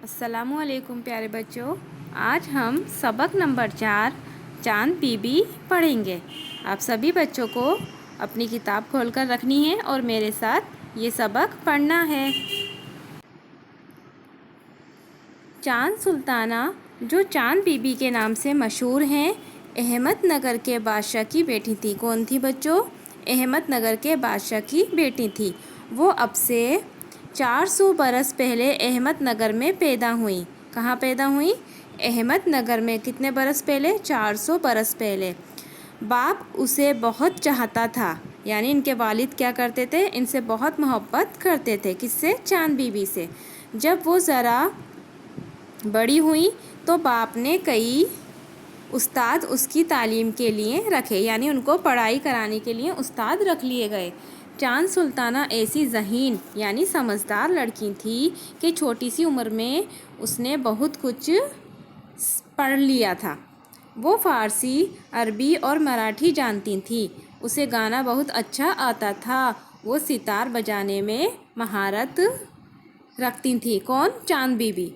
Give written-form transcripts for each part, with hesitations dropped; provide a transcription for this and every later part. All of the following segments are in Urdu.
السلام علیکم پیارے بچوں، آج ہم سبق نمبر 4 چاند بی بی پڑھیں گے۔ آپ سبھی بچوں کو اپنی کتاب کھول کر رکھنی ہے اور میرے ساتھ یہ سبق پڑھنا ہے۔ چاند سلطانہ جو چاند بی بی کے نام سے مشہور ہیں، احمد نگر کے بادشاہ کی بیٹی تھی۔ کون تھی بچوں؟ احمد نگر کے بادشاہ کی بیٹی تھی۔ وہ اب سے 400 برس پہلے احمد نگر میں پیدا ہوئیں۔ کہاں پیدا ہوئیں؟ احمد نگر میں۔ کتنے برس پہلے؟ 400 برس پہلے۔ باپ اسے بہت چاہتا تھا، یعنی ان کے والد کیا کرتے تھے؟ ان سے بہت محبت کرتے تھے۔ کس سے؟ چاند بی بی سے۔ جب وہ ذرا بڑی ہوئیں تو باپ نے کئی استاد اس کی تعلیم کے لیے رکھے، یعنی ان کو پڑھائی کرانے کے لیے استاد رکھ لیے گئے۔ چاند سلطانہ ایسی ذہین یعنی سمجھدار لڑکی تھی کہ چھوٹی سی عمر میں اس نے بہت کچھ پڑھ لیا تھا۔ وہ فارسی، عربی اور مراٹھی جانتی تھی۔ اسے گانا بہت اچھا آتا تھا۔ وہ ستار بجانے میں مہارت رکھتی تھی۔ کون؟ چاند بی بی۔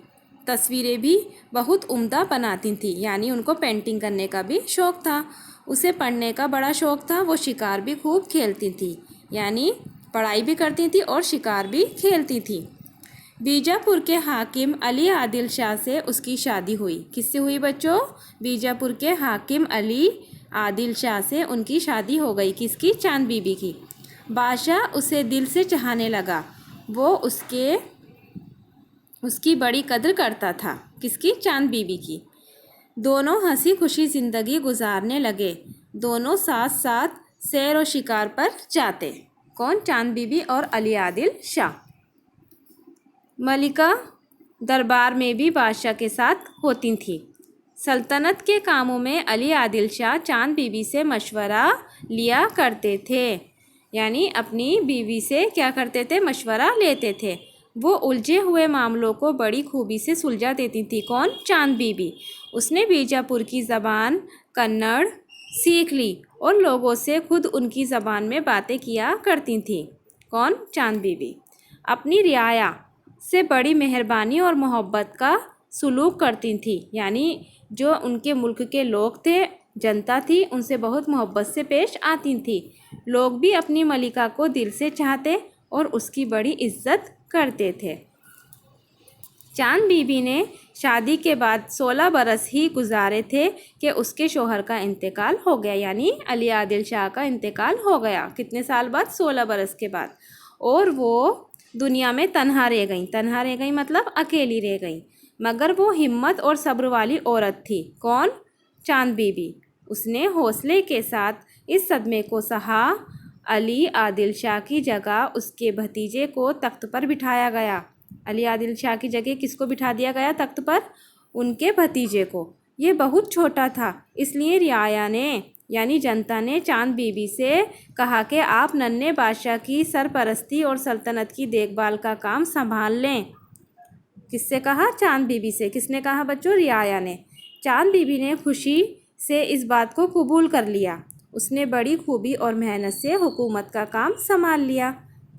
تصویریں بھی بہت عمدہ بناتی تھی، یعنی ان کو پینٹنگ کرنے کا بھی شوق تھا۔ اسے پڑھنے کا بڑا شوق تھا۔ وہ شکار بھی خوب کھیلتی تھی، یعنی پڑھائی بھی کرتی تھی اور شکار بھی کھیلتی تھی۔ بیجاپور کے حاکم علی عادل شاہ سے اس کی شادی ہوئی۔ کس سے ہوئی بچوں؟ بیجاپور کے حاکم علی عادل شاہ سے ان کی شادی ہو گئی۔ کس کی؟ چاند بی بی کی۔ بادشاہ اسے دل سے چاہنے لگا۔ وہ اس کی بڑی قدر کرتا تھا۔ کس کی؟ چاند بی بی کی۔ دونوں ہنسی خوشی زندگی گزارنے لگے۔ دونوں ساتھ ساتھ سیر و شکار پر جاتے۔ کون؟ چاند بی بی اور علی عادل شاہ۔ ملکہ دربار میں بھی بادشاہ کے ساتھ ہوتی تھی۔ سلطنت کے کاموں میں علی عادل شاہ چاند بی بی سے مشورہ لیا کرتے تھے، یعنی اپنی بیوی سے کیا کرتے تھے؟ مشورہ لیتے تھے۔ وہ الجھے ہوئے معاملوں کو بڑی خوبی سے سلجھا دیتی تھی۔ کون؟ چاند بی بی۔ اس نے بیجاپور کی زبان کنڑ سیکھ لی اور لوگوں سے خود ان کی زبان میں باتیں کیا کرتی تھی۔ کون؟ چاند بی بی۔ اپنی رعایا سے بڑی مہربانی اور محبت کا سلوک کرتی تھی، یعنی جو ان کے ملک کے لوگ تھے، جنتا تھی، ان سے بہت محبت سے پیش آتی تھی۔ لوگ بھی اپنی ملکہ کو دل سے چاہتے اور اس کی بڑی عزت کرتے تھے۔ چاند بی بی نے شادی کے بعد 16 برس ہی گزارے تھے کہ اس کے شوہر کا انتقال ہو گیا، یعنی علی عادل شاہ کا انتقال ہو گیا۔ کتنے سال بعد؟ 16 برس کے بعد۔ اور وہ دنیا میں تنہا رہ گئیں۔ تنہا رہ گئیں مطلب اکیلی رہ گئیں، مگر وہ ہمت اور صبر والی عورت تھی۔ کون؟ چاند بی بی۔ اس نے حوصلے کے ساتھ اس صدمے کو سہا۔ علی عادل شاہ کی جگہ اس کے بھتیجے کو تخت پر بٹھایا گیا۔ علی عادل شاہ کی جگہ کس کو بٹھا دیا گیا تخت پر؟ ان کے بھتیجے کو۔ یہ بہت چھوٹا تھا، اس لیے رعایا نے یعنی جنتا نے چاند بی بی سے کہا کہ آپ ننھے بادشاہ کی سرپرستی اور سلطنت کی دیکھ بھال کا کام سنبھال لیں۔ کس سے کہا؟ چاند بی بی سے۔ کس نے کہا بچوں؟ رعایا نے۔ چاند بی بی نے خوشی سے اس بات کو قبول کر لیا۔ اس نے بڑی خوبی اور محنت سے حکومت کا کام سنبھال لیا۔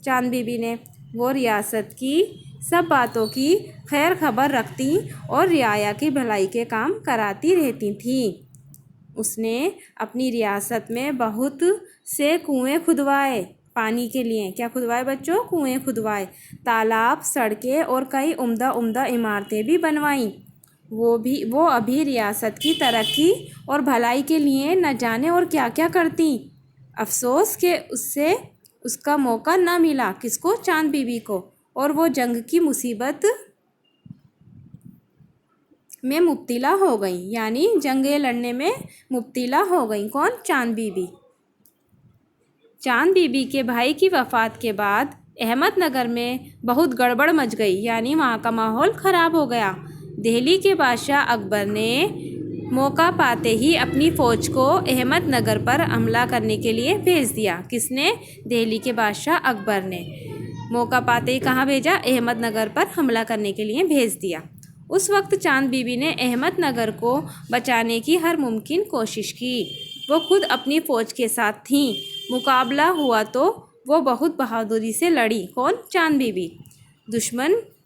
چاند بی بی نے وہ ریاست کی سب باتوں کی خیر خبر رکھتی اور رعایا کی بھلائی کے کام کراتی رہتی تھیں۔ اس نے اپنی ریاست میں بہت سے کنویں کھدوائے پانی کے لیے۔ کیا کھدوائے بچوں؟ کنویں کھدوائے۔ تالاب، سڑکیں اور کئی عمدہ عمارتیں بھی بنوائیں۔ وہ ابھی ریاست کی ترقی اور بھلائی کے لیے نہ جانے اور کیا کیا کرتی۔ افسوس کہ اس کا موقع نہ ملا۔ کس کو؟ چاند بی بی کو۔ اور وہ جنگ کی مصیبت میں مبتلا ہو گئیں، یعنی جنگیں لڑنے میں مبتلا ہو گئیں۔ کون؟ چاند بی بی۔ چاند بی بی کے بھائی کی وفات کے بعد احمد نگر میں بہت گڑبڑ مچ گئی، یعنی وہاں کا ماحول خراب ہو گیا۔ دہلی کے بادشاہ اکبر نے موقع پاتے ہی اپنی فوج کو احمد نگر پر حملہ کرنے کے لیے بھیج دیا۔ کس نے؟ دہلی کے بادشاہ اکبر نے موقع پاتے ہی کہاں بھیجا؟ احمد نگر پر حملہ کرنے کے لیے بھیج دیا۔ اس وقت چاند بی بی نے احمد نگر کو بچانے کی ہر ممکن کوشش کی۔ وہ خود اپنی فوج کے ساتھ تھیں۔ مقابلہ ہوا تو وہ بہت بہادری سے لڑی۔ کون؟ چاند بی بی۔ دشمن